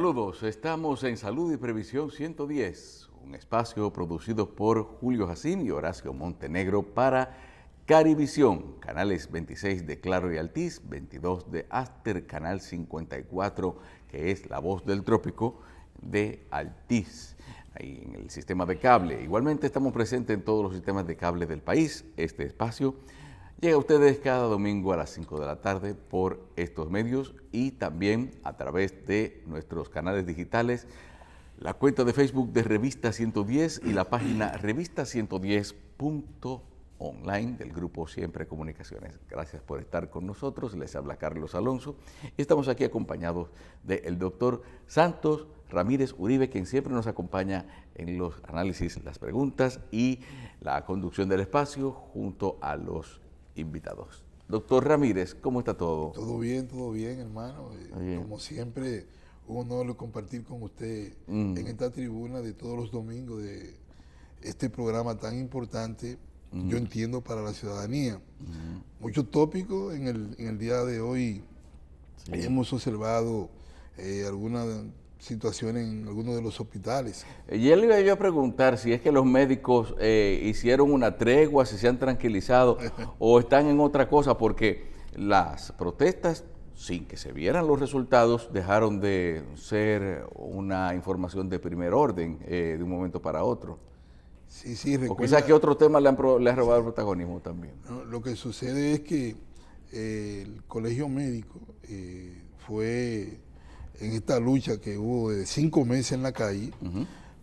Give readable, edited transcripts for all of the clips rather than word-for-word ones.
Saludos, estamos en Salud y Previsión 110, un espacio producido por Julio Jacín y Horacio Montenegro para Carivisión, canales 26 de Claro y Altiz, 22 de Aster, canal 54, que es La Voz del Trópico, de Altiz, ahí en el sistema de cable. Igualmente estamos presentes en todos los sistemas de cable del país. Este espacio llega a ustedes cada domingo a las 5 de la tarde por estos medios y también a través de nuestros canales digitales, la cuenta de Facebook de Revista 110 y la página revista110.online del Grupo Siempre Comunicaciones. Gracias por estar con nosotros. Les habla Carlos Alonso. Estamos aquí acompañados del doctor Santos Ramírez Uribe, quien siempre nos acompaña en los análisis, las preguntas y la conducción del espacio junto a los invitados. Doctor Ramírez, ¿cómo está todo? Todo bien, hermano. Bien. Como siempre, un honor compartir con usted en esta tribuna de todos los domingos de este programa tan importante, yo entiendo, para la ciudadanía. Muchos tópicos en el día de hoy. Sí. Hemos observado algunas situaciones en algunos de los hospitales. Ya le iba yo a preguntar si es que los médicos hicieron una tregua, si se han tranquilizado o están en otra cosa, porque las protestas, sin que se vieran los resultados, dejaron de ser una información de primer orden de un momento para otro. Sí, recuerda, o quizás que otro tema le ha robado el protagonismo también. No, lo que sucede es que el colegio médico fue en esta lucha que hubo de 5 meses en la calle,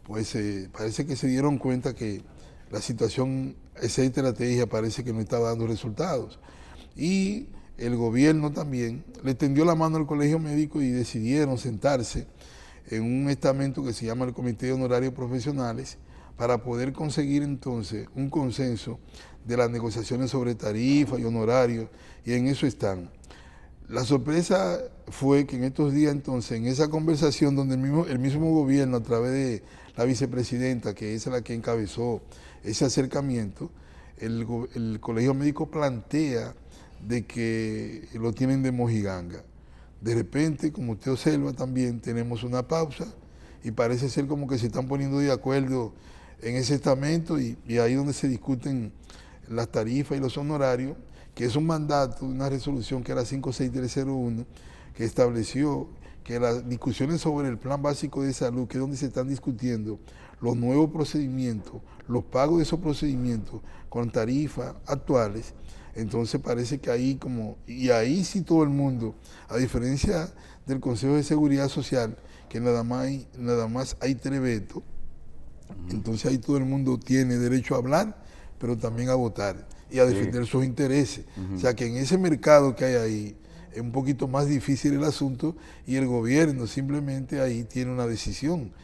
pues parece que se dieron cuenta que la situación, esa estrategia parece que no estaba dando resultados. Y el gobierno también le tendió la mano al colegio médico y decidieron sentarse en un estamento que se llama el Comité de Honorarios Profesionales para poder conseguir entonces un consenso de las negociaciones sobre tarifas y honorarios, y en eso están. La sorpresa fue que en estos días entonces, en esa conversación donde el mismo gobierno, a través de la vicepresidenta, que es la que encabezó ese acercamiento, el colegio médico plantea de que lo tienen de mojiganga. De repente, como usted observa también, tenemos una pausa y parece ser como que se están poniendo de acuerdo en ese estamento y ahí donde se discuten las tarifas y los honorarios, que es un mandato, una resolución que era 56301, que estableció que las discusiones sobre el plan básico de salud, que es donde se están discutiendo los nuevos procedimientos, los pagos de esos procedimientos con tarifas actuales, entonces parece que ahí y ahí sí todo el mundo, a diferencia del Consejo de Seguridad Social, que nada más hay 3 vetos, entonces ahí todo el mundo tiene derecho a hablar, pero también a votar y a defender sus intereses. O sea que en ese mercado que hay ahí es un poquito más difícil el asunto y el gobierno simplemente ahí tiene una decisión.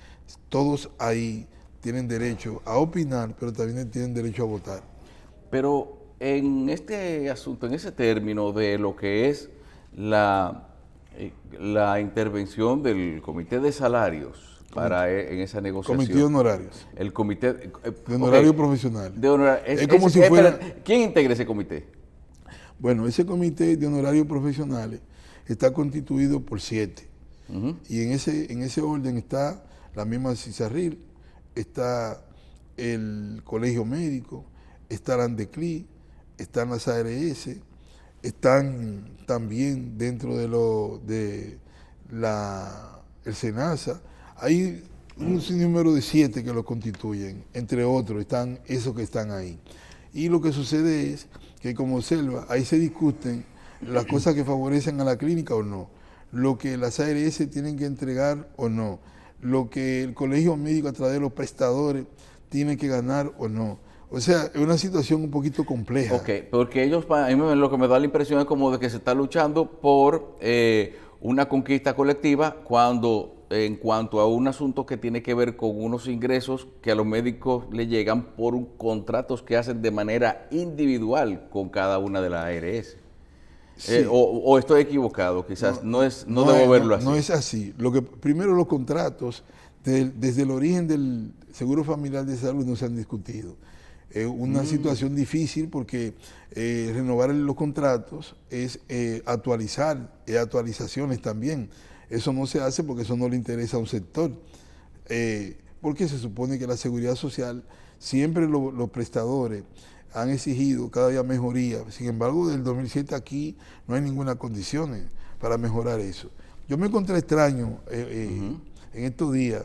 Todos ahí tienen derecho a opinar, pero también tienen derecho a votar. Pero en este asunto, en ese término de lo que es la intervención del Comité de Salarios, en esa negociación. Comité de Honorarios. El Comité de Honorarios Profesionales. Es como si fuera... ¿Quién integra ese comité? Bueno, ese Comité de Honorarios Profesionales está constituido por 7. Y en ese orden está la misma CISARRIL, está el Colegio Médico, está la ANDECLI, están las ARS, están también dentro de el SENASA. Hay un sinnúmero de 7 que lo constituyen, entre otros están esos que están ahí. Y lo que sucede es que, como observa, ahí se discuten las cosas que favorecen a la clínica o no, lo que las ARS tienen que entregar o no, lo que el colegio médico a través de los prestadores tiene que ganar o no. O sea, es una situación un poquito compleja. Ok, porque ellos, a mí lo que me da la impresión es como de que se está luchando por una conquista colectiva cuando, en cuanto a un asunto que tiene que ver con unos ingresos que a los médicos le llegan por contratos que hacen de manera individual con cada una de las ARS. Sí. O estoy equivocado, quizás no debo verlo así. No es así. Primero, los contratos, desde el origen del Seguro Familiar de Salud no se han discutido. Es una situación difícil porque renovar los contratos es actualizaciones también. Eso no se hace porque eso no le interesa a un sector. Porque se supone que la seguridad social, siempre los prestadores han exigido cada día mejoría. Sin embargo, del 2007 aquí no hay ninguna condición para mejorar eso. Yo me encontré extraño en estos días,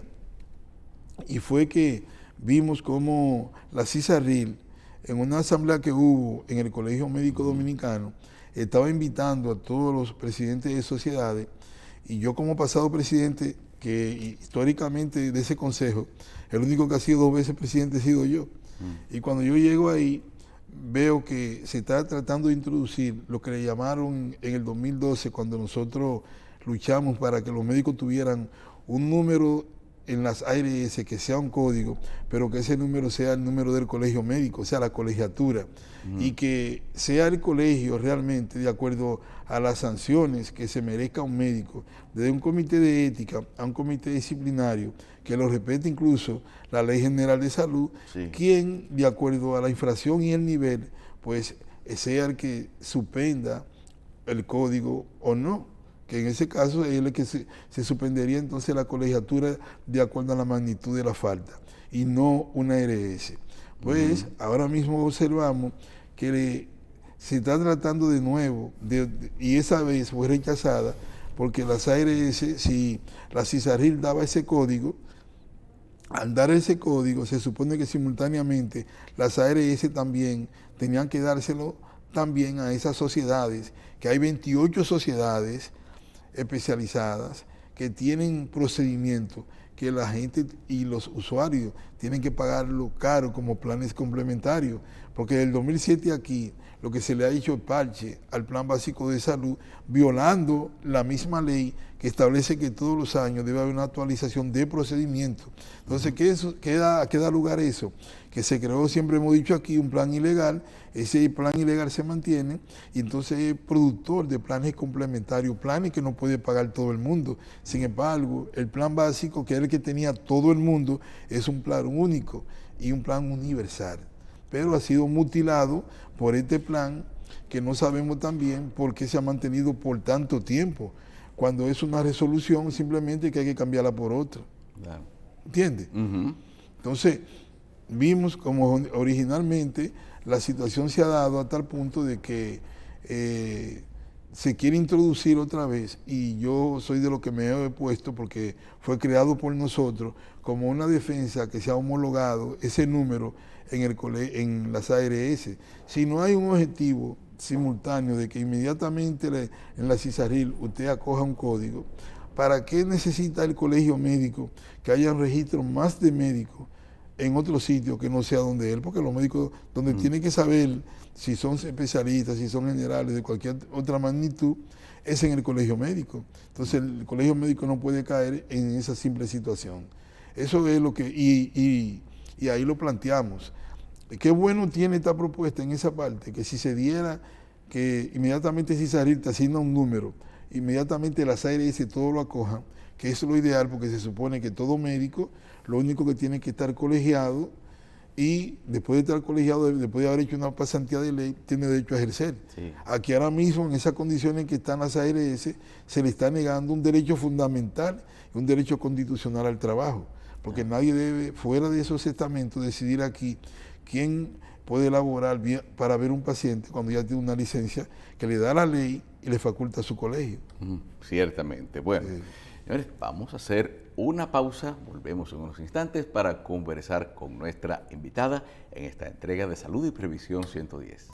y fue que vimos como la CISARRIL, en una asamblea que hubo en el Colegio Médico Dominicano, estaba invitando a todos los presidentes de sociedades, y yo como pasado presidente, que históricamente de ese consejo, el único que ha sido 2 veces presidente he sido yo. Y cuando yo llego ahí, veo que se está tratando de introducir lo que le llamaron en el 2012, cuando nosotros luchamos para que los médicos tuvieran un número en las ARS, que sea un código, pero que ese número sea el número del colegio médico, o sea, la colegiatura, y que sea el colegio realmente de acuerdo a las sanciones que se merezca un médico, desde un comité de ética a un comité disciplinario, que lo respete incluso la Ley General de Salud, quien, de acuerdo a la infracción y el nivel, pues sea el que suspenda el código o no, que en ese caso es el que se suspendería entonces la colegiatura de acuerdo a la magnitud de la falta, y no una ARS. Pues ahora mismo observamos que se está tratando de nuevo, y esa vez fue rechazada, porque las ARS, si la CISARRIL daba ese código, al dar ese código, se supone que simultáneamente las ARS también tenían que dárselo también a esas sociedades, que hay 28 sociedades especializadas que tienen procedimientos que la gente y los usuarios tienen que pagarlo caro como planes complementarios, porque desde el 2007 aquí lo que se le ha hecho es parche al Plan Básico de Salud, violando la misma ley que establece que todos los años debe haber una actualización de procedimientos. Entonces, ¿qué da lugar a eso? Que se creó, siempre hemos dicho aquí, un plan ilegal. Ese plan ilegal se mantiene, y entonces es productor de planes complementarios, planes que no puede pagar todo el mundo. Sin embargo, el plan básico, que era el que tenía todo el mundo, es un plan único y un plan universal, pero ha sido mutilado por este plan, que no sabemos también por qué se ha mantenido por tanto tiempo, cuando es una resolución simplemente que hay que cambiarla por otra. Claro. ¿Entiendes? Entonces, vimos como originalmente la situación se ha dado a tal punto de que se quiere introducir otra vez, y yo soy de lo que me he opuesto, porque fue creado por nosotros como una defensa que se ha homologado ese número en las ARS. Si no hay un objetivo simultáneo de que inmediatamente en la CISARRIL usted acoja un código, ¿para qué necesita el colegio médico que haya un registro más de médicos en otro sitio que no sea donde él? Porque los médicos, donde tienen que saber si son especialistas, si son generales, de cualquier otra magnitud, es en el colegio médico. Entonces el colegio médico no puede caer en esa simple situación. Eso es lo que, y ahí lo planteamos. Qué bueno tiene esta propuesta en esa parte, que si se diera, que inmediatamente CISARRIL te asigna un número, inmediatamente las ARS todo lo acojan, que eso es lo ideal, porque se supone que todo médico, lo único que tiene que estar colegiado, y después de estar colegiado, después de haber hecho una pasantía de ley, tiene derecho a ejercer. Sí. Aquí ahora mismo, en esas condiciones que están las ARS, se le está negando un derecho fundamental, un derecho constitucional al trabajo, porque nadie debe, fuera de esos estamentos, decidir aquí quién puede elaborar para ver un paciente cuando ya tiene una licencia que le da la ley y le faculta a su colegio. Ciertamente. Bueno, señores, vamos a hacer una pausa, volvemos en unos instantes para conversar con nuestra invitada en esta entrega de Salud y Previsión 110.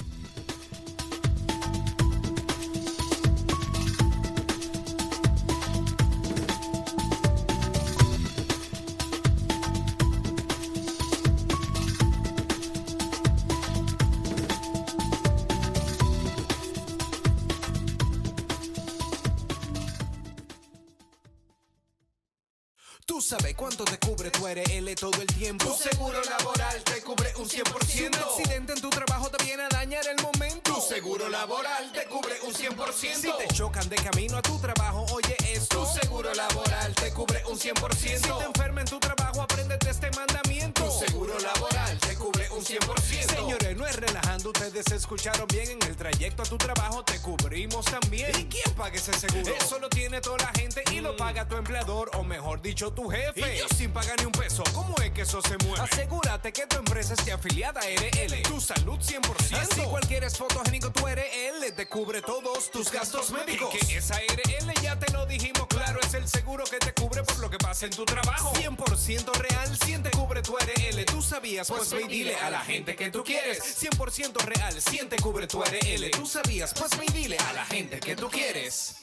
Tú sabes cuánto te cubre tu ARL todo el tiempo. Tu seguro laboral te cubre un 100%. Si un accidente en tu trabajo te viene a dañar el momento, tu seguro laboral te cubre un 100%. Si te chocan de camino a tu trabajo, oye esto. Tu seguro laboral te cubre un 100%. Si te enfermas en tu trabajo, apréndete este mandamiento. Tu seguro laboral te cubre un 100%. Señores, no es relajando, ustedes Ustedes escucharon bien, en el trayecto a tu trabajo te cubrimos también. ¿Y quién paga ese seguro? Eso lo tiene toda la gente y lo paga tu empleador, o mejor dicho, tu jefe. Y yo sin pagar ni un peso, ¿cómo es que eso se mueve? Asegúrate que tu empresa esté afiliada a RL. Tu salud 100%. Así cualquier es fotogénico, tu RL te cubre todos tus gastos médicos. Que esa RL ya te lo dijimos claro, es el seguro que te cubre por lo que pasa en tu trabajo. 100% real, 100 te cubre tu RL. ¿Tú sabías? Pues ve y dile a la gente que tú quieres. 100% real, 100 te cubre tu RL. ¿Tú sabías? Pues ve y dile a la gente que tú quieres.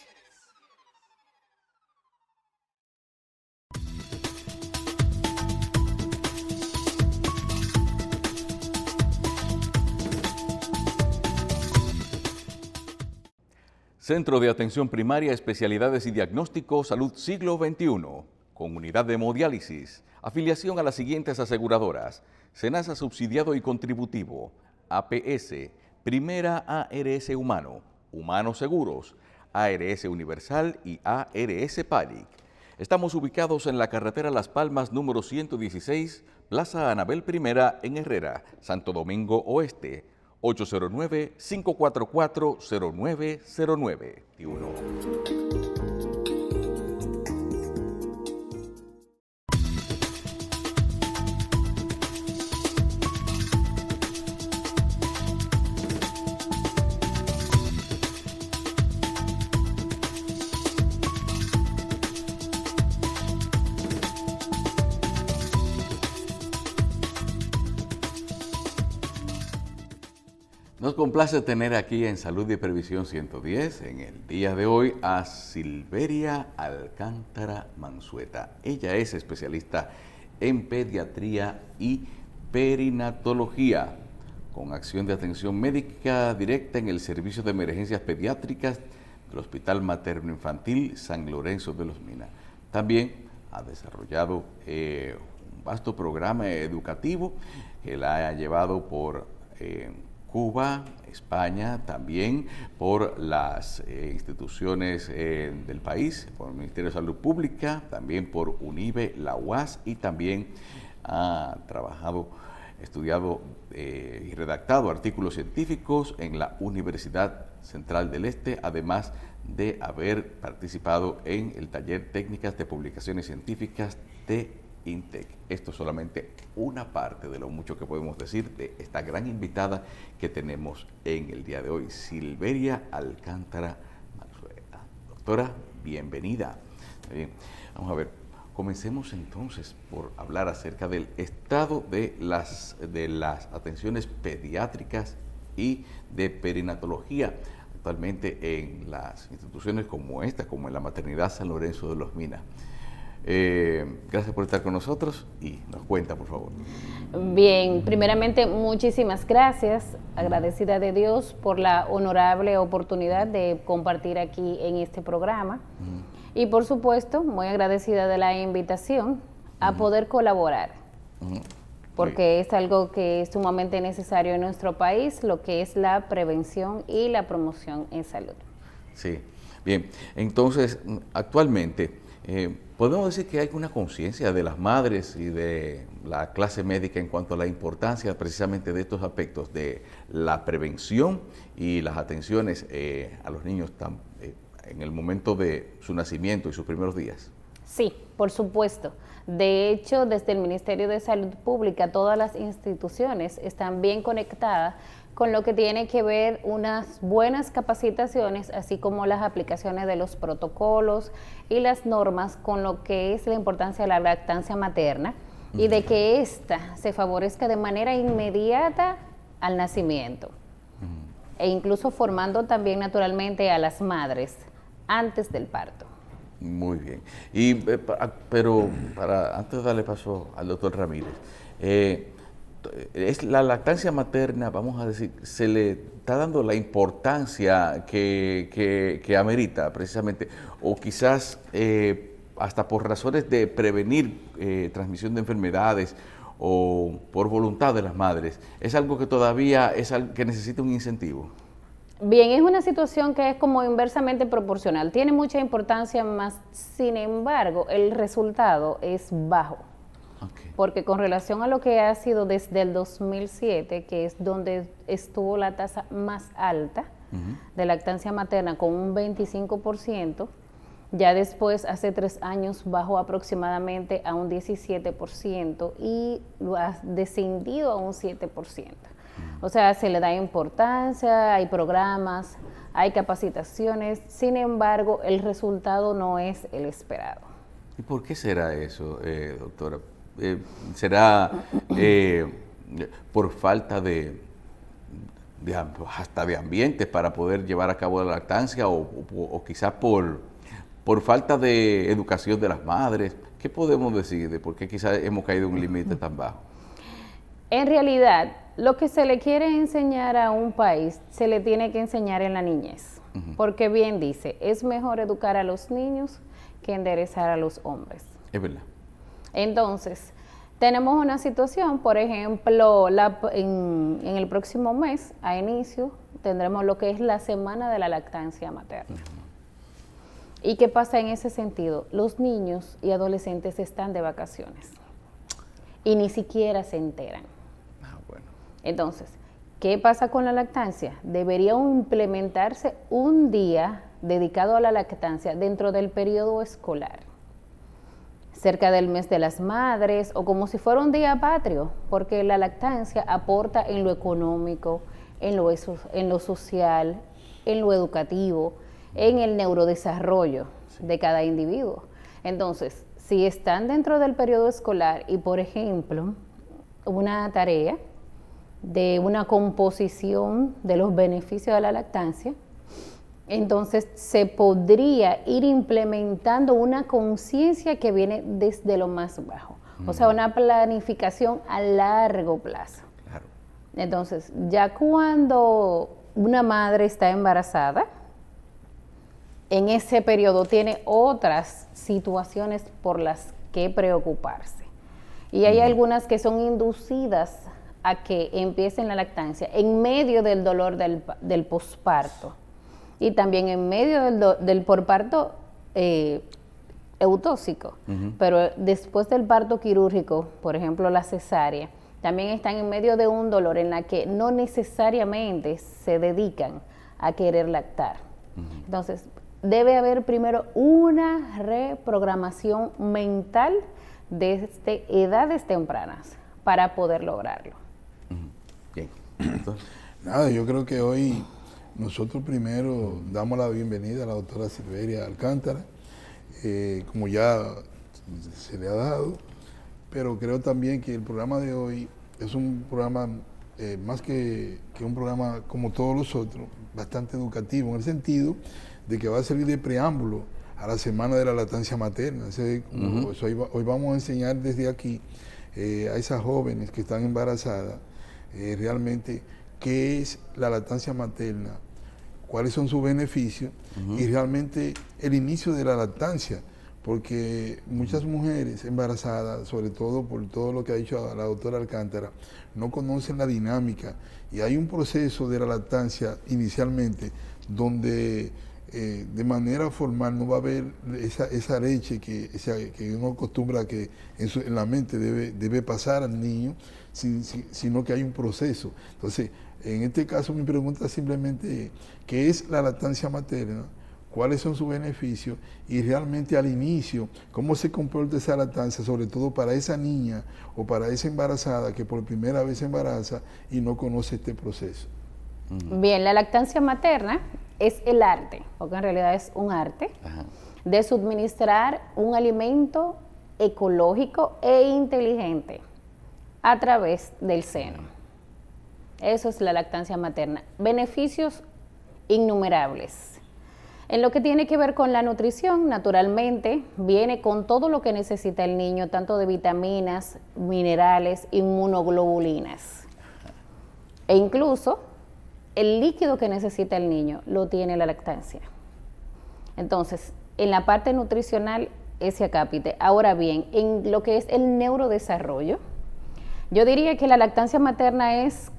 Centro de Atención Primaria, Especialidades y Diagnóstico, Salud Siglo XXI, con unidad de hemodiálisis, afiliación a las siguientes aseguradoras: SENASA subsidiado y contributivo, APS, Primera ARS Humano, Humanos Seguros, ARS Universal y ARS Palic. Estamos ubicados en la carretera Las Palmas número 116, Plaza Anabel I en Herrera, Santo Domingo Oeste, 809-544-0909. Nos complace tener aquí en Salud y Previsión 110, en el día de hoy, a Silveria Alcántara Mansueta. Ella es especialista en pediatría y perinatología, con acción de atención médica directa en el Servicio de Emergencias Pediátricas del Hospital Materno Infantil San Lorenzo de los Minas. También ha desarrollado un vasto programa educativo que la ha llevado por Cuba, España, también por las instituciones del país, por el Ministerio de Salud Pública, también por UNIBE, la UAS, y también ha trabajado, estudiado y redactado artículos científicos en la Universidad Central del Este, además de haber participado en el taller Técnicas de Publicaciones Científicas de INTEC. Esto es solamente una parte de lo mucho que podemos decir de esta gran invitada que tenemos en el día de hoy, Silveria Alcántara Mansueta. Doctora, bienvenida. Bien, vamos a ver, comencemos entonces por hablar acerca del estado de las atenciones pediátricas y de perinatología actualmente en las instituciones como esta, como en la Maternidad San Lorenzo de los Minas. Gracias por estar con nosotros y nos cuenta, por favor. Bien, primeramente muchísimas gracias, agradecida de Dios por la honorable oportunidad de compartir aquí en este programa y por supuesto muy agradecida de la invitación a poder colaborar, porque es algo que es sumamente necesario en nuestro país, lo que es la prevención y la promoción en salud. Sí, bien, entonces actualmente podemos decir que hay una conciencia de las madres y de la clase médica en cuanto a la importancia precisamente de estos aspectos de la prevención y las atenciones a los niños en el momento de su nacimiento y sus primeros días. Sí, por supuesto. De hecho, desde el Ministerio de Salud Pública, todas las instituciones están bien conectadas con lo que tiene que ver unas buenas capacitaciones, así como las aplicaciones de los protocolos y las normas con lo que es la importancia de la lactancia materna y de que ésta se favorezca de manera inmediata al nacimiento e incluso formando también naturalmente a las madres antes del parto. Muy bien. Pero antes de darle paso al doctor Ramírez, es la lactancia materna, vamos a decir, se le está dando la importancia que amerita precisamente, o quizás hasta por razones de prevenir transmisión de enfermedades o por voluntad de las madres. ¿Es algo que todavía es algo que necesita un incentivo? Bien, es una situación que es como inversamente proporcional, tiene mucha importancia, más sin embargo el resultado es bajo. Okay. Porque con relación a lo que ha sido desde el 2007, que es donde estuvo la tasa más alta de lactancia materna con un 25%, ya después, hace 3 años, bajó aproximadamente a un 17% y lo ha descendido a un 7%. O sea, se le da importancia, hay programas, hay capacitaciones, sin embargo, el resultado no es el esperado. ¿Y por qué será eso, doctora? ¿Será por falta hasta de ambientes para poder llevar a cabo la lactancia o quizás por falta de educación de las madres? ¿Qué podemos decir de por qué quizás hemos caído en un límite tan bajo? En realidad, lo que se le quiere enseñar a un país, se le tiene que enseñar en la niñez. Porque bien dice, es mejor educar a los niños que enderezar a los hombres. Es verdad. Entonces, tenemos una situación, por ejemplo, en el próximo mes, a inicio, tendremos lo que es la Semana de la Lactancia Materna. ¿Y qué pasa en ese sentido? Los niños y adolescentes están de vacaciones y ni siquiera se enteran. Bueno. Entonces, ¿qué pasa con la lactancia? Debería implementarse un día dedicado a la lactancia dentro del periodo escolar, cerca del mes de las madres o como si fuera un día patrio, porque la lactancia aporta en lo económico, en lo social, en lo educativo, en el neurodesarrollo de cada individuo. Entonces, si están dentro del periodo escolar y, por ejemplo, una tarea de una composición de los beneficios de la lactancia, entonces se podría ir implementando una conciencia que viene desde lo más bajo, o sea, una planificación a largo plazo. Claro. Entonces, ya cuando una madre está embarazada, en ese periodo tiene otras situaciones por las que preocuparse. Y hay algunas que son inducidas a que empiecen la lactancia en medio del dolor del posparto y también en medio del porparto eutóxico. Pero después del parto quirúrgico, por ejemplo la cesárea, también están en medio de un dolor en la que no necesariamente se dedican a querer lactar. Entonces, debe haber primero una reprogramación mental desde edades tempranas para poder lograrlo. Bien. Entonces, Nada, yo creo que hoy nosotros primero damos la bienvenida a la doctora Silveria Alcántara, como ya se le ha dado, pero creo también que el programa de hoy es un programa, más que un programa como todos los otros, bastante educativo, en el sentido de que va a servir de preámbulo a la Semana de la Lactancia Materna. Hoy vamos a enseñar desde aquí a esas jóvenes que están embarazadas realmente qué es la lactancia materna, cuáles son sus beneficios y realmente el inicio de la lactancia, porque muchas mujeres embarazadas, sobre todo por todo lo que ha dicho la doctora Alcántara, no conocen la dinámica y hay un proceso de la lactancia inicialmente donde de manera formal no va a haber esa leche que uno acostumbra que en la mente debe pasar al niño, sino que hay un proceso. Entonces, en este caso mi pregunta simplemente es, ¿qué es la lactancia materna? ¿Cuáles son sus beneficios? Y realmente al inicio, ¿cómo se comporta esa lactancia, sobre todo para esa niña o para esa embarazada que por primera vez se embaraza y no conoce este proceso? Bien, la lactancia materna es el arte, porque en realidad es un arte, de suministrar un alimento ecológico e inteligente a través del seno. Eso es la lactancia materna. Beneficios innumerables. En lo que tiene que ver con la nutrición, naturalmente, viene con todo lo que necesita el niño, tanto de vitaminas, minerales, inmunoglobulinas. E incluso el líquido que necesita el niño lo tiene la lactancia. Entonces, en la parte nutricional, ese acápite. Ahora bien, en lo que es el neurodesarrollo, yo diría que la lactancia materna es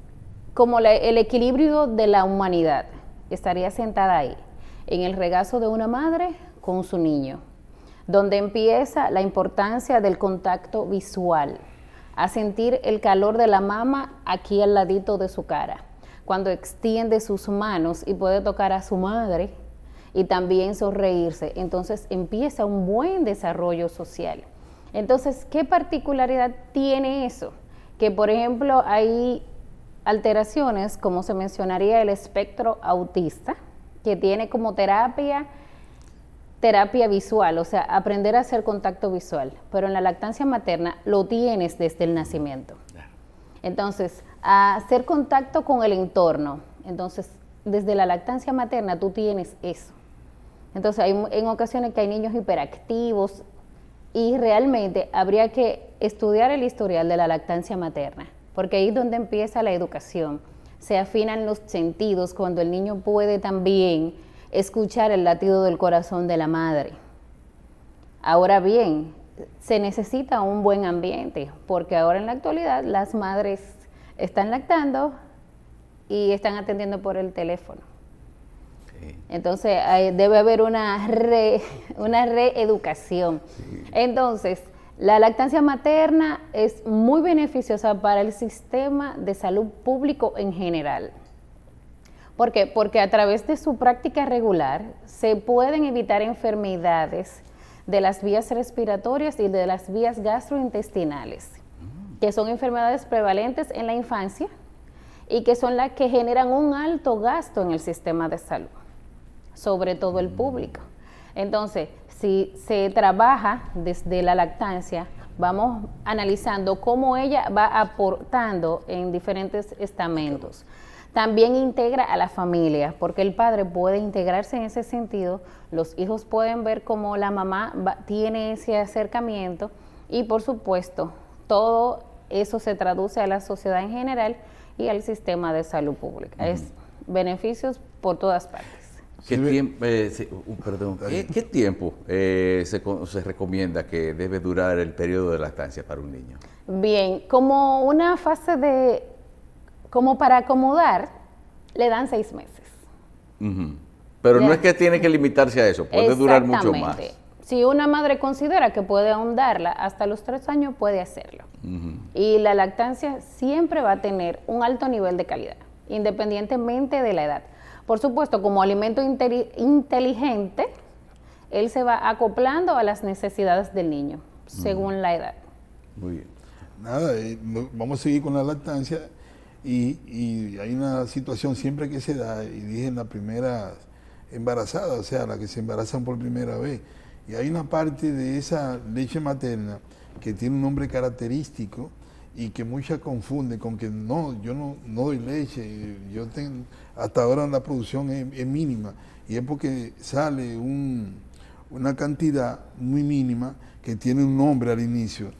como el equilibrio de la humanidad. Estaría sentada ahí, en el regazo de una madre con su niño. donde empieza la importancia del contacto visual, a sentir el calor de la mama aquí al ladito de su cara, cuando extiende sus manos y puede tocar a su madre y también sonreírse. Entonces empieza un buen desarrollo social. Entonces, ¿qué particularidad tiene eso? Que, por ejemplo, hay alteraciones, como se mencionaría el espectro autista, que tiene como terapia visual, o sea, aprender a hacer contacto visual, pero en la lactancia materna lo tienes desde el nacimiento. Entonces, a hacer contacto con el entorno, entonces, desde la lactancia materna tú tienes eso. Entonces, hay en ocasiones que hay niños hiperactivos y realmente habría que estudiar el historial de la lactancia materna, porque ahí es donde empieza la educación. Se afinan los sentidos cuando el niño puede también escuchar el latido del corazón de la madre. Ahora bien, se necesita un buen ambiente, porque ahora en la actualidad las madres están lactando y están atendiendo por el teléfono. Sí. Entonces debe haber una reeducación. Sí. Entonces, la lactancia materna es muy beneficiosa para el sistema de salud público en general. ¿Por qué? Porque a través de su práctica regular se pueden evitar enfermedades de las vías respiratorias y de las vías gastrointestinales, que son enfermedades prevalentes en la infancia y que son las que generan un alto gasto en el sistema de salud, sobre todo el público. Entonces, si se trabaja desde la lactancia, vamos analizando cómo ella va aportando en diferentes estamentos. También integra a la familia, porque el padre puede integrarse en ese sentido, los hijos pueden ver cómo la mamá tiene ese acercamiento y, por supuesto, todo eso se traduce a la sociedad en general y al sistema de salud pública. Es beneficios por todas partes. ¿Qué tiempo se recomienda que debe durar el periodo de lactancia para un niño? Bien, como una fase como para acomodar, le dan 6 meses. Pero no es que tiene que limitarse a eso, puede durar mucho más. Si una madre considera que puede ahondarla, hasta los 3 años puede hacerlo. Y la lactancia siempre va a tener un alto nivel de calidad, independientemente de la edad. Por supuesto, como alimento inteligente, él se va acoplando a las necesidades del niño, según la edad. Muy bien. Nada, vamos a seguir con la lactancia. Y hay una situación siempre que se da, y dije en la primera embarazada, o sea, la que se embarazan por primera vez, y hay una parte de esa leche materna que tiene un nombre característico y que muchas confunden con que no, yo no doy leche, hasta ahora la producción es mínima, y es porque sale una cantidad muy mínima que tiene un nombre al inicio.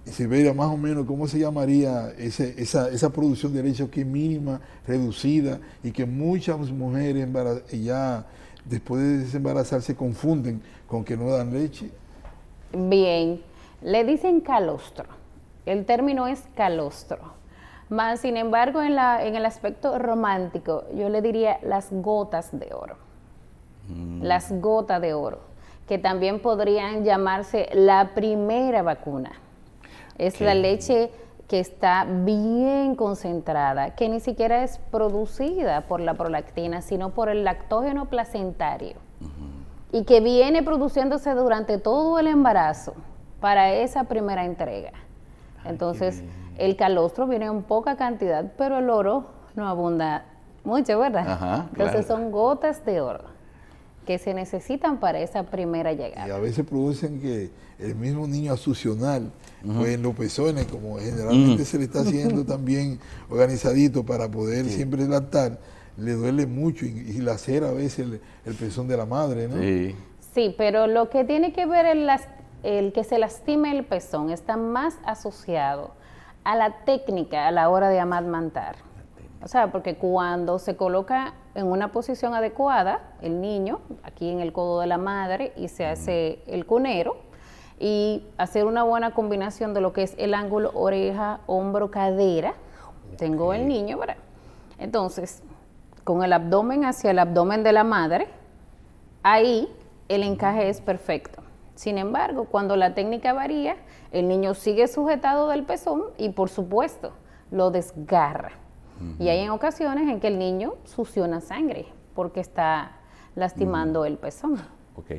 Se vería más o menos cómo se llamaría esa producción de leche que es mínima, reducida, y que muchas mujeres ya después de desembarazar se confunden con que no dan leche. Bien, le dicen calostro, el término es calostro, más sin embargo en el aspecto romántico yo le diría las gotas de oro, las gotas de oro, que también podrían llamarse la primera vacuna. Es la leche que está bien concentrada, que ni siquiera es producida por la prolactina, sino por el lactógeno placentario, y que viene produciéndose durante todo el embarazo para esa primera entrega. Entonces, el calostro viene en poca cantidad, pero el oro no abunda mucho, ¿verdad? Ajá, entonces son gotas de oro que se necesitan para esa primera llegada. Y a veces producen que el mismo niño asucional, pues en los pezones, como generalmente se le está haciendo también organizadito para poder siempre lactar, le duele mucho y lacera a veces el pezón de la madre, ¿no? Sí, pero lo que tiene que ver el que se lastime el pezón está más asociado a la técnica a la hora de amamantar. O sea, porque cuando se coloca en una posición adecuada, el niño, aquí en el codo de la madre, y se hace el cunero, y hacer una buena combinación de lo que es el ángulo oreja, hombro, cadera, tengo el niño, ¿verdad? Entonces, con el abdomen hacia el abdomen de la madre, ahí el encaje es perfecto. Sin embargo, cuando la técnica varía, el niño sigue sujetado del pezón y, por supuesto, lo desgarra. Y hay en ocasiones en que el niño succiona sangre porque está lastimando el pezón. Ok,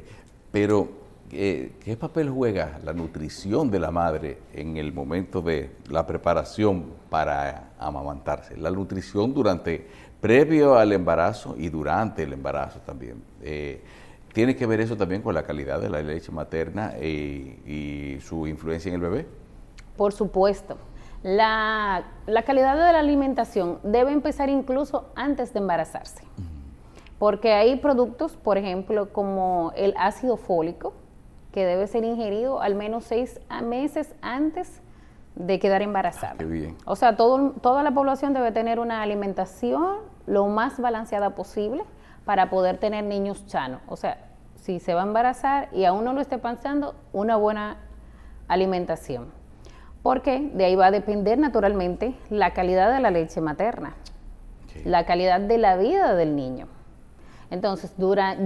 pero ¿qué papel juega la nutrición de la madre en el momento de la preparación para amamantarse? La nutrición previo al embarazo y durante el embarazo también. ¿Tiene que ver eso también con la calidad de la leche materna y su influencia en el bebé? Por supuesto. La calidad de la alimentación debe empezar incluso antes de embarazarse. Porque hay productos, por ejemplo, como el ácido fólico, que debe ser ingerido al menos 6 meses antes de quedar embarazada. Qué bien. O sea, toda la población debe tener una alimentación lo más balanceada posible para poder tener niños sanos. O sea, si se va a embarazar y aún no lo esté pensando, una buena alimentación. Porque de ahí va a depender naturalmente la calidad de la leche materna, la calidad de la vida del niño. Entonces,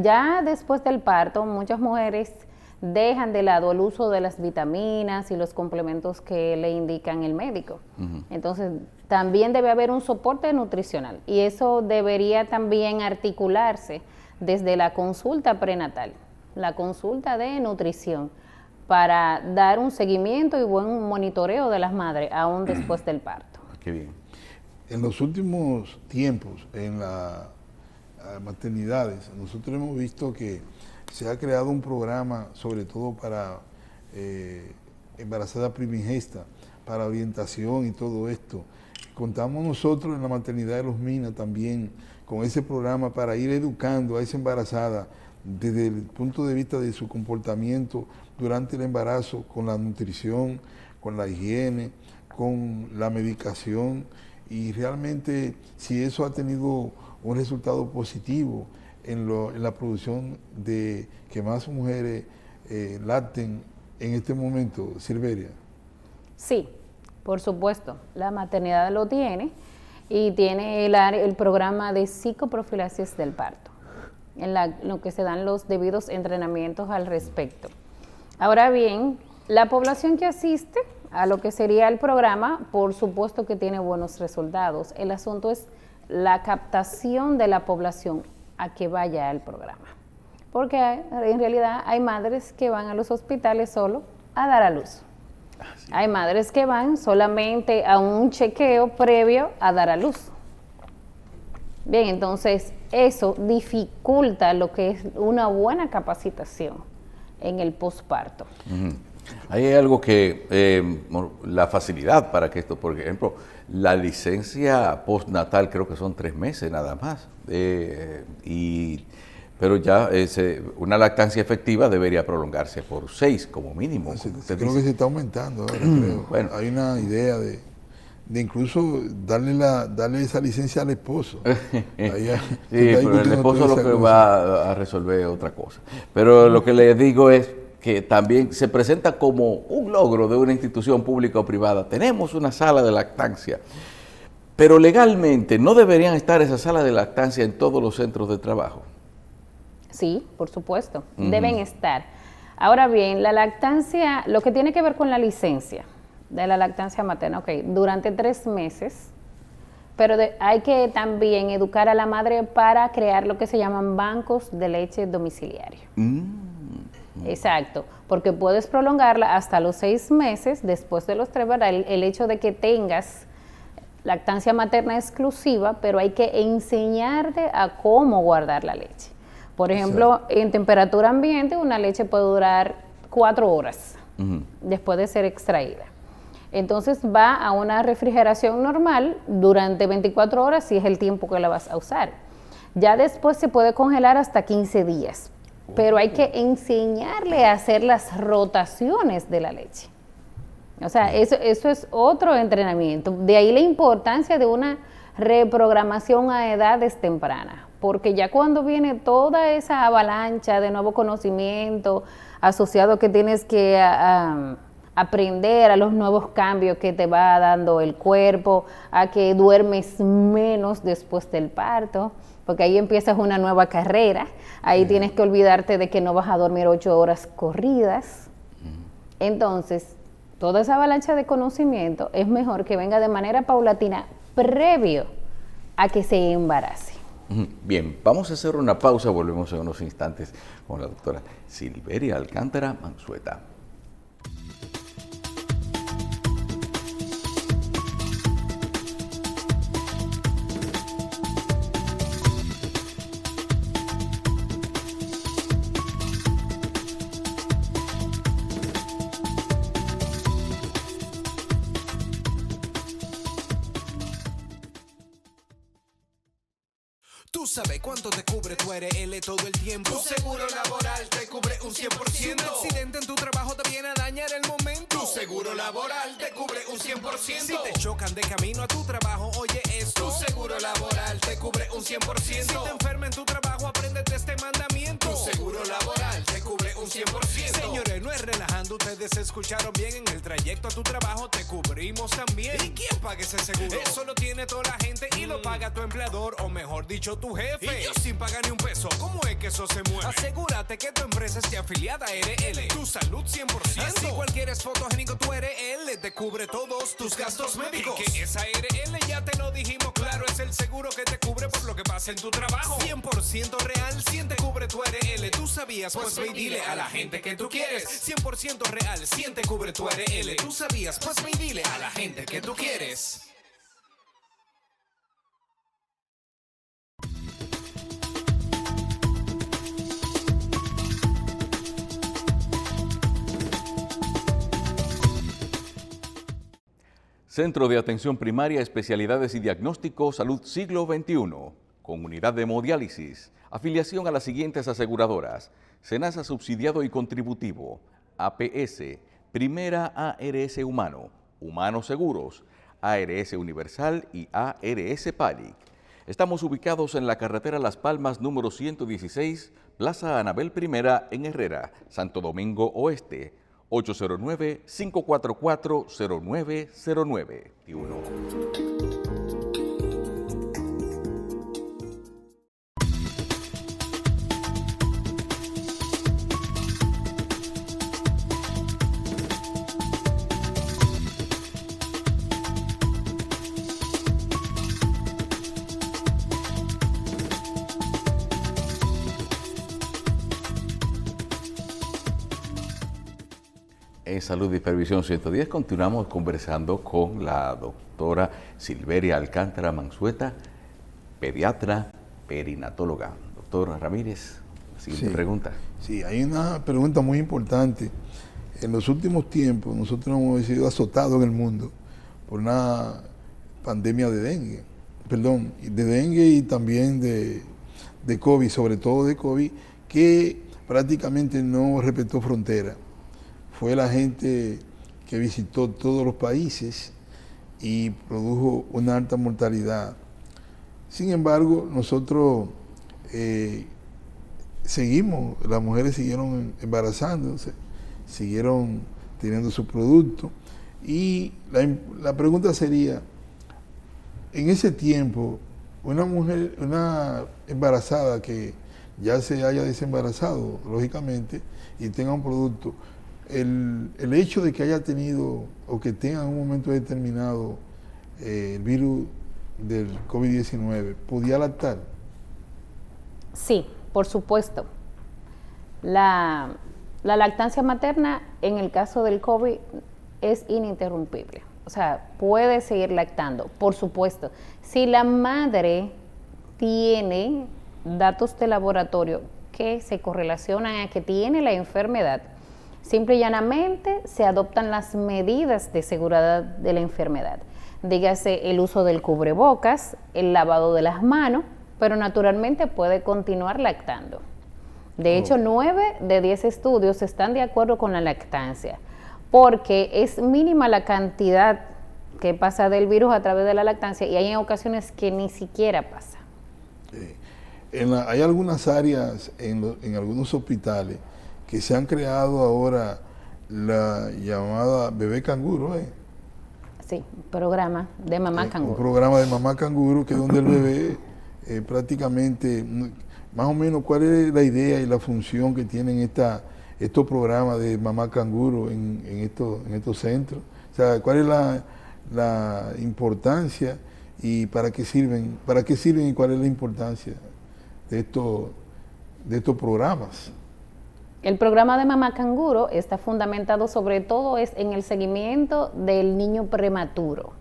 ya después del parto, muchas mujeres dejan de lado el uso de las vitaminas y los complementos que le indican el médico. Entonces, también debe haber un soporte nutricional y eso debería también articularse desde la consulta prenatal, la consulta de nutrición, para dar un seguimiento y buen monitoreo de las madres aún después del parto. Qué bien. En los últimos tiempos, en las maternidades, nosotros hemos visto que se ha creado un programa, sobre todo para embarazada primigesta, para orientación y todo esto. Contamos nosotros en la maternidad de Los Minas también con ese programa para ir educando a esa embarazada desde el punto de vista de su comportamiento durante el embarazo, con la nutrición, con la higiene, con la medicación, y realmente si eso ha tenido un resultado positivo en la producción de que más mujeres lacten en este momento, Silveria. Sí, por supuesto, la maternidad lo tiene y tiene el programa de psicoprofilaxis del parto, en lo que se dan los debidos entrenamientos al respecto. Ahora bien, la población que asiste a lo que sería el programa, por supuesto que tiene buenos resultados. El asunto es la captación de la población a que vaya al programa. Porque en realidad hay madres que van a los hospitales solo a dar a luz. Sí. Hay madres que van solamente a un chequeo previo a dar a luz. Bien, entonces eso dificulta lo que es una buena capacitación en el posparto. Hay algo que, la facilidad para que esto, por ejemplo, la licencia postnatal creo que son 3 meses nada más, pero ya una lactancia efectiva debería prolongarse por 6 como mínimo. Creo que se está aumentando ahora, creo. Bueno. Hay una idea de incluso darle esa licencia al esposo. Sí, pero el esposo lo que va a resolver otra cosa. Pero lo que les digo es que también se presenta como un logro de una institución pública o privada. Tenemos una sala de lactancia, pero legalmente no deberían estar esas salas de lactancia en todos los centros de trabajo. Sí, por supuesto, deben estar. Ahora bien, la lactancia, lo que tiene que ver con la licencia de la lactancia materna, durante 3 meses, pero hay que también educar a la madre para crear lo que se llaman bancos de leche domiciliario. Exacto, porque puedes prolongarla hasta los 6 meses, después de los 3, ¿verdad? El hecho de que tengas lactancia materna exclusiva, pero hay que enseñarte a cómo guardar la leche. Por ejemplo, en temperatura ambiente, una leche puede durar 4 horas después de ser extraída. Entonces va a una refrigeración normal durante 24 horas si es el tiempo que la vas a usar. Ya después se puede congelar hasta 15 días. Pero hay que enseñarle a hacer las rotaciones de la leche. O sea, eso es otro entrenamiento. De ahí la importancia de una reprogramación a edades tempranas. Porque ya cuando viene toda esa avalancha de nuevo conocimiento asociado que tienes que aprender a los nuevos cambios que te va dando el cuerpo, a que duermes menos después del parto, porque ahí empiezas una nueva carrera, ahí tienes que olvidarte de que no vas a dormir 8 horas corridas. Entonces, toda esa avalancha de conocimiento es mejor que venga de manera paulatina previo a que se embarace. Bien, vamos a hacer una pausa, volvemos en unos instantes con la doctora Silveria Alcántara Mansueta. Tú sabes cuánto te cubre tu ARL todo el tiempo. Tu seguro laboral te cubre un 100%. Si un accidente en tu trabajo te viene a dañar el momento. Tu seguro laboral te cubre un 100%. Si te chocan de camino a tu trabajo, oye esto. Tu seguro laboral te cubre un 100%. Si te enfermas en tu trabajo, apréndete este mandamiento. Tu seguro laboral te cubre un 100%. Señores, no es relajando, ustedes escucharon bien. En el trayecto a tu trabajo te cubrimos también. ¿Y quién paga ese seguro? Eso lo tiene toda la gente y lo paga tu empleador, o mejor dicho, tu jefe. Y yo sin pagar ni un peso, ¿cómo es que eso se mueve? Asegúrate que tu empresa esté afiliada a ARL. Tu salud 100%. Así cualquier es fotogénico, tu ARL te cubre todos tus gastos médicos. Y que esa ARL ya te lo dijimos claro, es el seguro que te cubre por lo que pasa en tu trabajo. 100% real, 100 te cubre tu ARL. ¿Tú sabías? Pues ve y dile a la gente que tú quieres. 100% real, 100 te cubre tu ARL. ¿Tú sabías? Pues ve y dile a la gente que tú quieres. Centro de Atención Primaria, Especialidades y Diagnóstico, Salud Siglo XXI, con unidad de hemodiálisis, afiliación a las siguientes aseguradoras: SENASA subsidiado y contributivo, APS, Primera ARS Humano, Humanos Seguros, ARS Universal y ARS Palic. Estamos ubicados en la carretera Las Palmas número 116, Plaza Anabel I en Herrera, Santo Domingo Oeste, 809-544-0909. En Salud y Previsión 110 continuamos conversando con la doctora Silveria Alcántara Mansueta, pediatra, perinatóloga. Doctor Ramírez, la siguiente pregunta. Sí, hay una pregunta muy importante. En los últimos tiempos nosotros hemos sido azotados en el mundo por una pandemia de dengue, de dengue y también de COVID, sobre todo de COVID, que prácticamente no respetó fronteras. Fue la gente que visitó todos los países y produjo una alta mortalidad. Sin embargo, nosotros seguimos, las mujeres siguieron embarazándose, siguieron teniendo su producto. Y la pregunta sería, en ese tiempo, una mujer, una embarazada que ya se haya desembarazado, lógicamente, y tenga un producto, el hecho de que haya tenido o que tenga en un momento determinado el virus del COVID-19, ¿podía lactar? Sí, por supuesto. La lactancia materna en el caso del COVID es ininterrumpible. O sea, puede seguir lactando, por supuesto. Si la madre tiene datos de laboratorio que se correlacionan a que tiene la enfermedad, simple y llanamente se adoptan las medidas de seguridad de la enfermedad. Dígase el uso del cubrebocas, el lavado de las manos, pero naturalmente puede continuar lactando. De hecho, 9 de 10 estudios están de acuerdo con la lactancia, porque es mínima la cantidad que pasa del virus a través de la lactancia y hay ocasiones que ni siquiera pasa. Hay algunas áreas en algunos hospitales que se han creado ahora la llamada Bebé Canguro, Sí, programa de mamá canguro. Un programa de mamá canguro, que es donde el bebé prácticamente, más o menos, cuál es la idea y la función que tienen estos programas de mamá canguro en estos centros. O sea, cuál es la importancia y para qué sirven y cuál es la importancia de estos programas. El programa de mamá canguro está fundamentado sobre todo en el seguimiento del niño prematuro.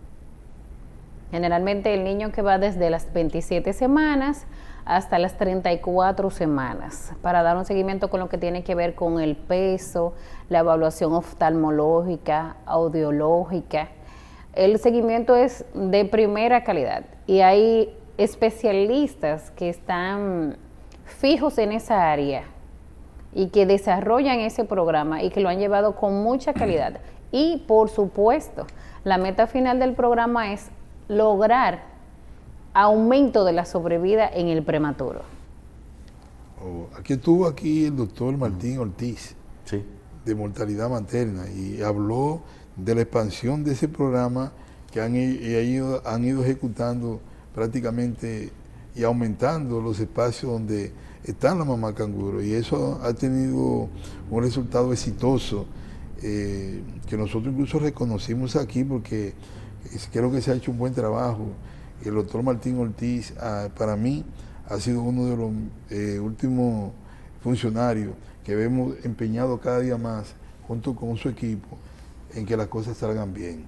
Generalmente el niño que va desde las 27 semanas hasta las 34 semanas, para dar un seguimiento con lo que tiene que ver con el peso, la evaluación oftalmológica, audiológica. El seguimiento es de primera calidad y hay especialistas que están fijos en esa área y que desarrollan ese programa y que lo han llevado con mucha calidad. Y por supuesto, la meta final del programa es lograr aumento de la sobrevida en el prematuro. Aquí estuvo el doctor Martín Ortiz, sí, de mortalidad materna, y habló de la expansión de ese programa que han ido ejecutando prácticamente y aumentando los espacios donde están las mamás canguro, y eso ha tenido un resultado exitoso que nosotros incluso reconocimos aquí, porque creo que se ha hecho un buen trabajo. El doctor Martín Ortiz, para mí, ha sido uno de los últimos funcionarios que vemos empeñado cada día más, junto con su equipo, en que las cosas salgan bien.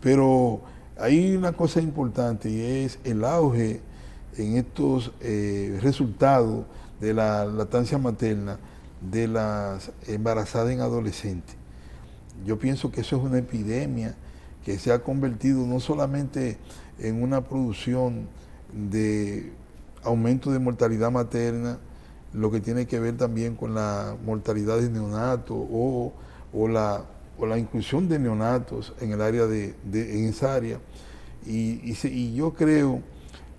Pero hay una cosa importante, y es el auge en estos resultados de la lactancia materna de las embarazadas en adolescentes. Yo pienso que eso es una epidemia que se ha convertido no solamente en una producción de aumento de mortalidad materna, lo que tiene que ver también con la mortalidad de neonatos o la inclusión de neonatos en el área en esa área. Y yo creo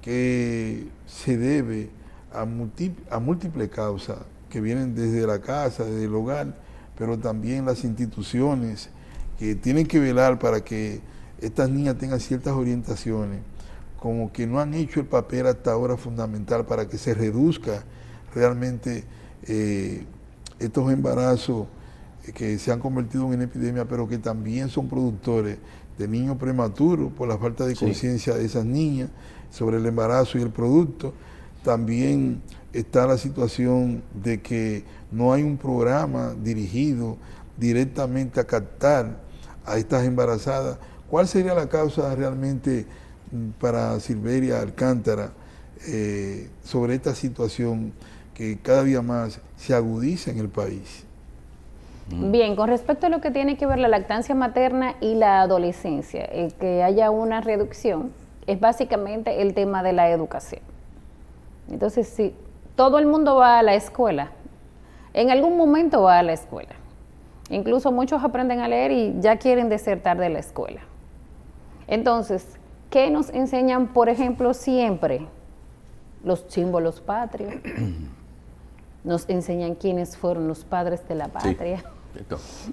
que se debe a múltiples causas que vienen desde la casa, desde el hogar, pero también las instituciones que tienen que velar para que estas niñas tengan ciertas orientaciones, como que no han hecho el papel hasta ahora fundamental para que se reduzca realmente estos embarazos que se han convertido en una epidemia, pero que también son productores de niños prematuros por la falta de conciencia de esas niñas sobre el embarazo y el producto. También está la situación de que no hay un programa dirigido directamente a captar a estas embarazadas. ¿Cuál sería la causa realmente para Silveria Alcántara sobre esta situación que cada día más se agudiza en el país? Bien, con respecto a lo que tiene que ver la lactancia materna y la adolescencia, el que haya una reducción es básicamente el tema de la educación. Entonces, si todo el mundo va a la escuela, en algún momento va a la escuela. Incluso muchos aprenden a leer y ya quieren desertar de la escuela. Entonces, ¿qué nos enseñan, por ejemplo, siempre? Los símbolos patrios. Nos enseñan quiénes fueron los padres de la patria. Sí.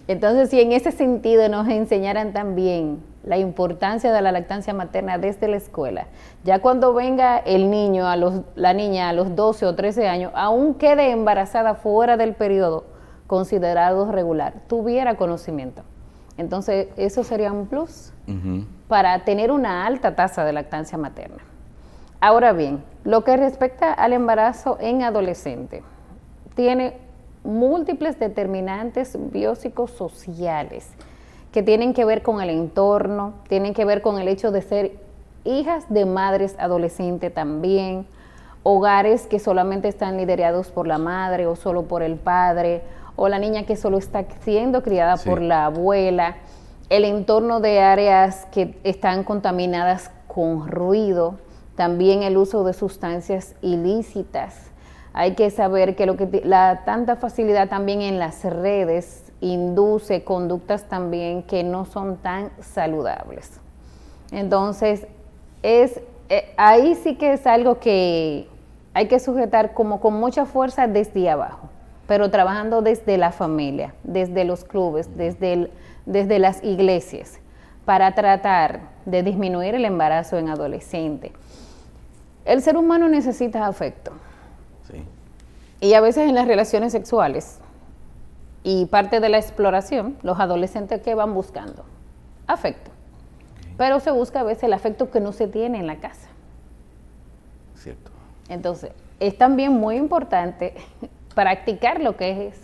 Entonces, si en ese sentido nos enseñaran también la importancia de la lactancia materna desde la escuela, ya cuando venga el niño, la niña a los 12 o 13 años, aún quede embarazada fuera del periodo considerado regular, tuviera conocimiento. Entonces, eso sería un plus para tener una alta tasa de lactancia materna. Ahora bien, lo que respecta al embarazo en adolescente, tiene múltiples determinantes biopsicosociales que tienen que ver con el entorno, tienen que ver con el hecho de ser hijas de madres adolescentes también, hogares que solamente están liderados por la madre o solo por el padre, o la niña que solo está siendo criada por la abuela, el entorno de áreas que están contaminadas con ruido, también el uso de sustancias ilícitas. Hay que saber que la tanta facilidad también en las redes induce conductas también que no son tan saludables. Entonces, ahí sí que es algo que hay que sujetar como con mucha fuerza desde abajo. pero trabajando desde la familia, desde los clubes, desde las iglesias, para tratar de disminuir el embarazo en adolescentes. El ser humano necesita afecto. Sí. Y a veces en las relaciones sexuales y parte de la exploración, los adolescentes ¿qué van buscando? Afecto. Pero se busca a veces el afecto que no se tiene en la casa. Cierto. Entonces, es también muy importante practicar lo que es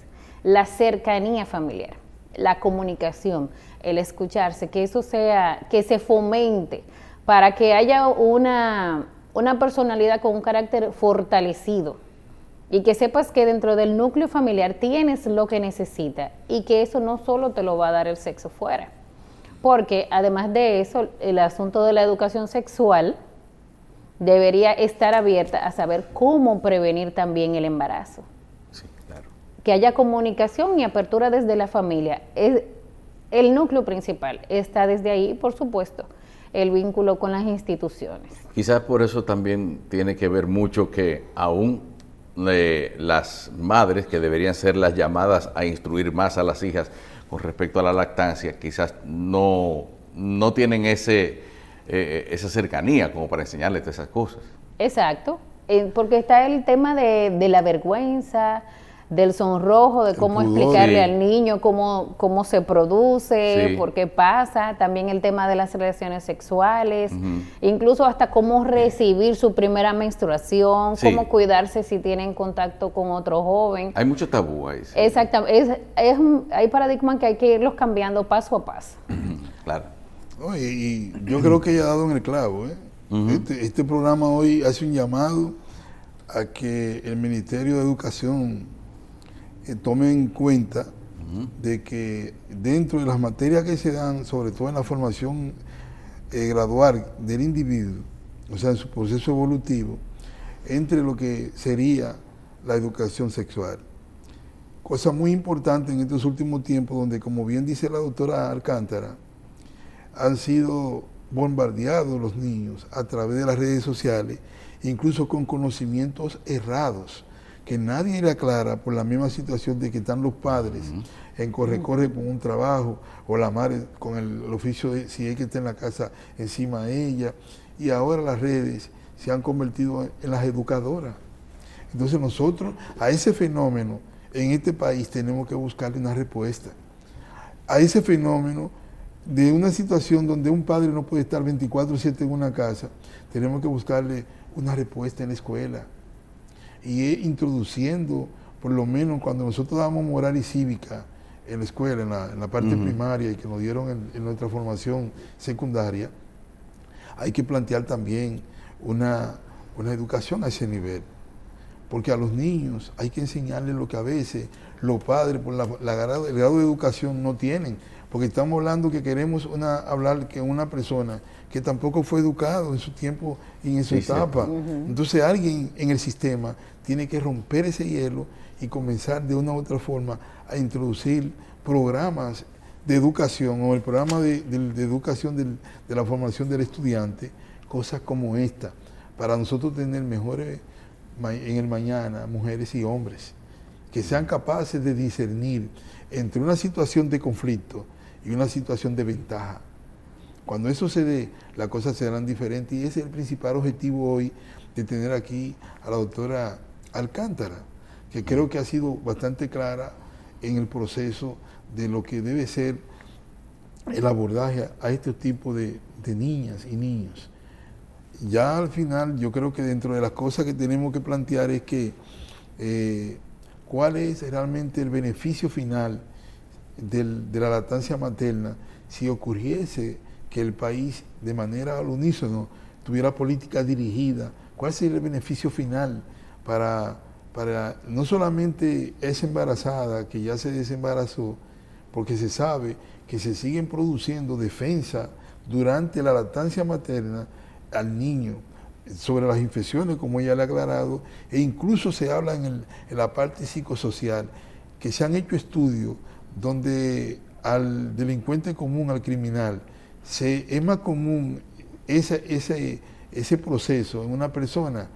la cercanía familiar, la comunicación, el escucharse, que eso sea, que se fomente para que haya una personalidad con un carácter fortalecido y que sepas que dentro del núcleo familiar tienes lo que necesitas y que eso no solo te lo va a dar el sexo fuera, porque además de eso, el asunto de la educación sexual debería estar abierta a saber cómo prevenir también el embarazo. Sí, claro. Que haya comunicación y apertura desde la familia. El núcleo principal está desde ahí, por supuesto, el vínculo con las instituciones. Quizás por eso también tiene que ver mucho que aún las madres, que deberían ser las llamadas a instruir más a las hijas con respecto a la lactancia, quizás no tienen esa cercanía como para enseñarles todas esas cosas. Exacto, porque está el tema de la vergüenza, del sonrojo, de cómo explicarle al niño cómo se produce, por qué pasa, también el tema de las relaciones sexuales, incluso hasta cómo recibir su primera menstruación, cómo cuidarse si tienen contacto con otro joven. Hay mucho tabú ahí. Sí. Exactamente, hay paradigmas que hay que irlos cambiando paso a paso. Claro. Y yo creo que ella ha dado en el clavo. Este programa hoy hace un llamado a que el Ministerio de Educación tome en cuenta de que dentro de las materias que se dan, sobre todo en la formación gradual del individuo, o sea, en su proceso evolutivo, entre lo que sería la educación sexual. Cosa muy importante en estos últimos tiempos, donde, como bien dice la doctora Alcántara, han sido bombardeados los niños a través de las redes sociales, incluso con conocimientos errados, que nadie le aclara por la misma situación de que están los padres en corre-corre con un trabajo, o la madre con el oficio de si hay que estar en la casa encima de ella, y ahora las redes se han convertido en las educadoras. Entonces nosotros a ese fenómeno en este país tenemos que buscarle una respuesta. A ese fenómeno de una situación donde un padre no puede estar 24/7 en una casa, tenemos que buscarle una respuesta en la escuela. Y introduciendo, por lo menos cuando nosotros damos moral y cívica en la escuela, en la parte primaria, y que nos dieron en nuestra formación secundaria, hay que plantear también una educación a ese nivel. Porque a los niños hay que enseñarles lo que a veces los padres, por el grado de educación, no tienen. Porque estamos hablando que queremos hablar que una persona que tampoco fue educado en su tiempo y en su etapa. Entonces alguien en el sistema tiene que romper ese hielo y comenzar de una u otra forma a introducir programas de educación, o el programa de educación de la formación del estudiante, cosas como esta, para nosotros tener mejores en el mañana mujeres y hombres, que sean capaces de discernir entre una situación de conflicto y una situación de ventaja. Cuando eso se dé, las cosas serán diferentes, y ese es el principal objetivo hoy de tener aquí a la doctora Alcántara, que creo que ha sido bastante clara en el proceso de lo que debe ser el abordaje a este tipo de niñas y niños. Ya al final, yo creo que dentro de las cosas que tenemos que plantear es que cuál es realmente el beneficio final de la lactancia materna si ocurriese que el país de manera al unísono tuviera política dirigida. ¿Cuál sería el beneficio final para no solamente esa embarazada que ya se desembarazó, porque se sabe que se siguen produciendo defensas durante la lactancia materna al niño sobre las infecciones, como ella le ha aclarado, e incluso se habla en la parte psicosocial, que se han hecho estudios donde al delincuente común, al criminal, es más común ese proceso en una persona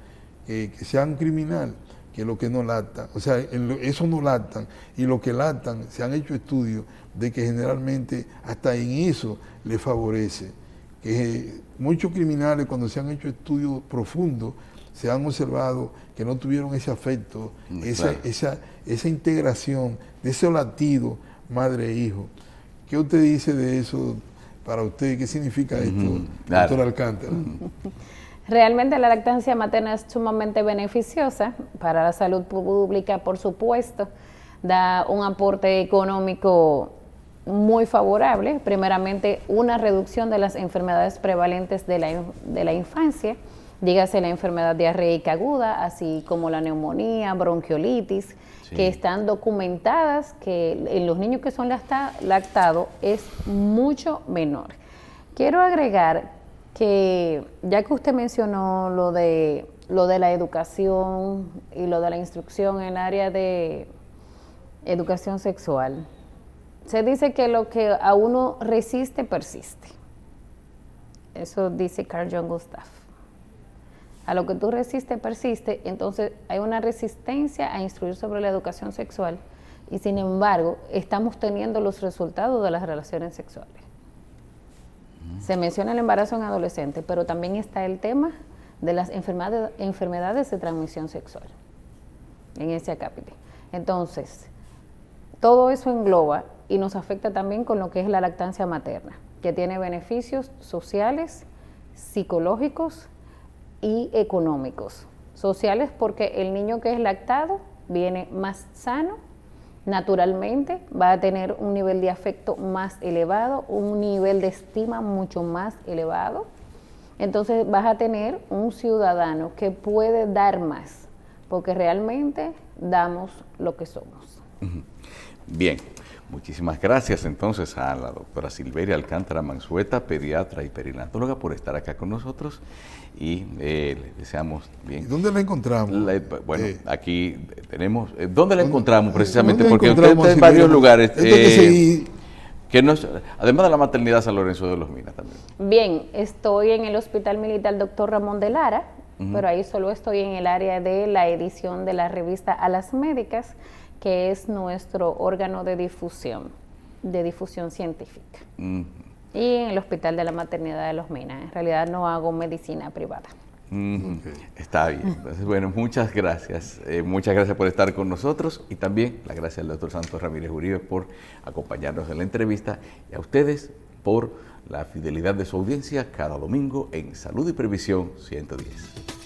que sea un criminal, que los que no lactan. O sea, esos no lactan, y los que lactan, se han hecho estudios de que generalmente hasta en eso les favorece. Que muchos criminales, cuando se han hecho estudios profundos, se han observado que no tuvieron ese afecto, claro, esa integración de ese latido madre e hijo. ¿Qué usted dice de eso para usted? ¿Qué significa esto, claro, doctor Alcántara? Realmente la lactancia materna es sumamente beneficiosa para la salud pública, por supuesto, da un aporte económico muy favorable, primeramente una reducción de las enfermedades prevalentes de la infancia, dígase la enfermedad diarreica aguda, así como la neumonía, bronquiolitis, sí, que están documentadas que en los niños que son lactados es mucho menor. Quiero agregar que, ya que usted mencionó lo de la educación y lo de la instrucción en el área de educación sexual, se dice que lo que a uno resiste, persiste. Eso dice Carl Jung Gustav. A lo que tú resistes, persiste. Entonces hay una resistencia a instruir sobre la educación sexual, y sin embargo estamos teniendo los resultados de las relaciones sexuales. Se menciona el embarazo en adolescentes, pero también está el tema de las enfermedades de transmisión sexual en ese acápite. Entonces, todo eso engloba y nos afecta también con lo que es la lactancia materna, que tiene beneficios sociales, psicológicos y económicos. Sociales porque el niño que es lactado viene más sano, naturalmente va a tener un nivel de afecto más elevado, un nivel de estima mucho más elevado. Entonces vas a tener un ciudadano que puede dar más, porque realmente damos lo que somos. Bien, muchísimas gracias entonces a la doctora Silveria Alcántara Manzueta, pediatra y perinatóloga, por estar acá con nosotros, y le deseamos bien. ¿Y dónde la encontramos? Bueno, aquí tenemos, ¿dónde la encontramos precisamente? Porque usted está en si varios lugares. Además de la maternidad San Lorenzo de los Minas también. Bien, estoy en el Hospital Militar Dr. Ramón de Lara, pero ahí solo estoy en el área de la edición de la revista A las Médicas, que es nuestro órgano de difusión científica. Y en el Hospital de la Maternidad de los Minas. En realidad no hago medicina privada. Está bien. Entonces, bueno, muchas gracias. Muchas gracias por estar con nosotros, y también las gracias al doctor Santos Ramírez Uribe por acompañarnos en la entrevista, y a ustedes por la fidelidad de su audiencia cada domingo en Salud y Previsión 110.